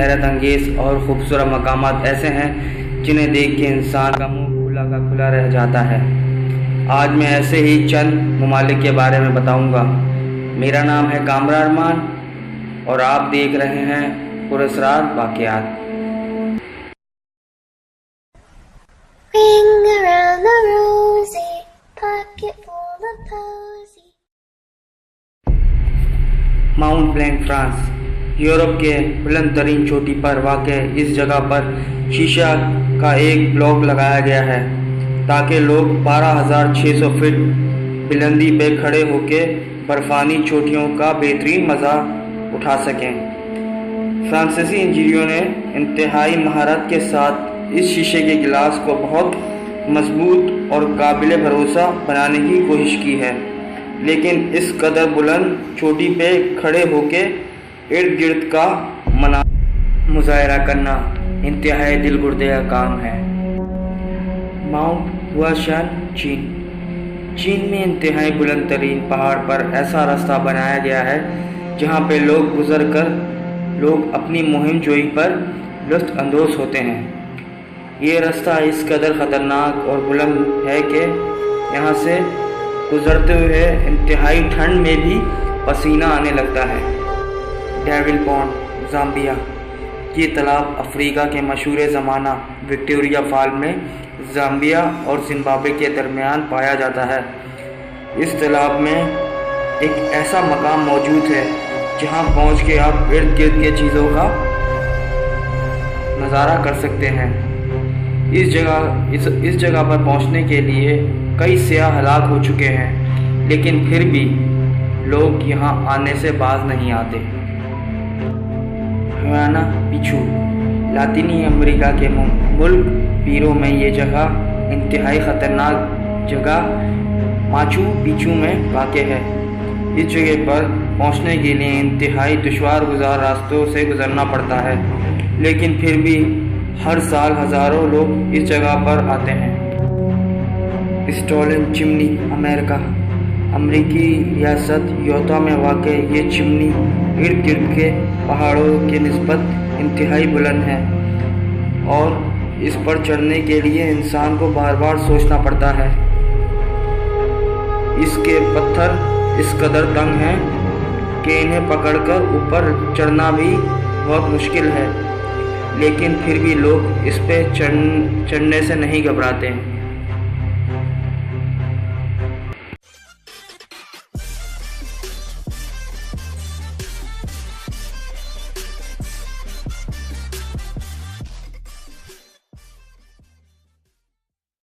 हैरत अंगेज़ और ख़ूबसूरत मकामात ऐसे हैं जिन्हें देख के इंसान का मुंह खुला का खुला रह जाता है। आज मैं ऐसे ही चंद ममालिक के बारे में बताऊंगा। मेरा नाम है कामरा अरमान और आप देख रहे हैं पुरअसरार वाक़यात। Ring around the rosy, pocket full of posy. Mount blank, France. Europe के बुलंद तरीन चोटी पर वाक़ इस जगह पर शीशा का एक ब्लॉक लगाया गया है ताकि लोग 12,600 फीट बुलंदी पे खड़े होकर बर्फ़ानी चोटियों का बेहतरीन मज़ा उठा सकें। फ्रांसीसी इंजीनियरों ने इंतहाई महारत के साथ इस शीशे के गिलास को बहुत मजबूत और काबिल भरोसा बनाने की कोशिश की है, लेकिन इस कदर बुलंद चोटी पे खड़े होके इर्द गिर्द का मुजाहरा करना इंतहाई दिलगुर्दे का काम है। माउंट हुआशान, चीन में इंतहाई बुलंद तरीन पहाड़ पर ऐसा रास्ता बनाया गया है जहाँ पे लोग अपनी मुहिम जोई पर लुत्फ़ अंदोज़ होते हैं। ये रास्ता इस कदर ख़तरनाक और बुलंद है कि यहाँ से गुज़रते हुए इंतहाई ठंड में भी पसीना आने लगता है। Devil pond, Zambia. ये तालाब अफ्रीका के मशहूर ज़माना विक्टोरिया फॉल में ज़ाम्बिया और ज़िम्बाब्वे के दरमियान पाया जाता है। इस तालाब में एक ऐसा मकाम मौजूद है जहाँ पहुँच के आप इर्द गिर्द के चीज़ों का नज़ारा कर सकते हैं। इस जगह पर पहुंचने के लिए कई सियाह हलाक हो चुके हैं, लेकिन फिर भी लोग यहां आने से बाज नहीं आते। हवाना पिचू, लातीनी अमेरिका के मुल्क पीरो में ये जगह इंतहाई ख़तरनाक जगह माचू पिचू में वाक़ है। इस जगह पर पहुंचने के लिए इंतहाई दुश्वार गुजार रास्तों से गुजरना पड़ता है, लेकिन फिर भी हर साल हज़ारों लोग इस जगह पर आते हैं। स्टोलन चिमनी, अमेरिकी रियासत यूटा में वाक़ ये चिमनी इर्द गिर्द के पहाड़ों के निस्बत इंतहाई बुलंद है और इस पर चढ़ने के लिए इंसान को बार बार सोचना पड़ता है। इसके पत्थर इस कदर तंग हैं कि इन्हें पकड़कर ऊपर चढ़ना भी बहुत मुश्किल है, लेकिन फिर भी लोग इस पे चढ़ने से नहीं घबराते हैं।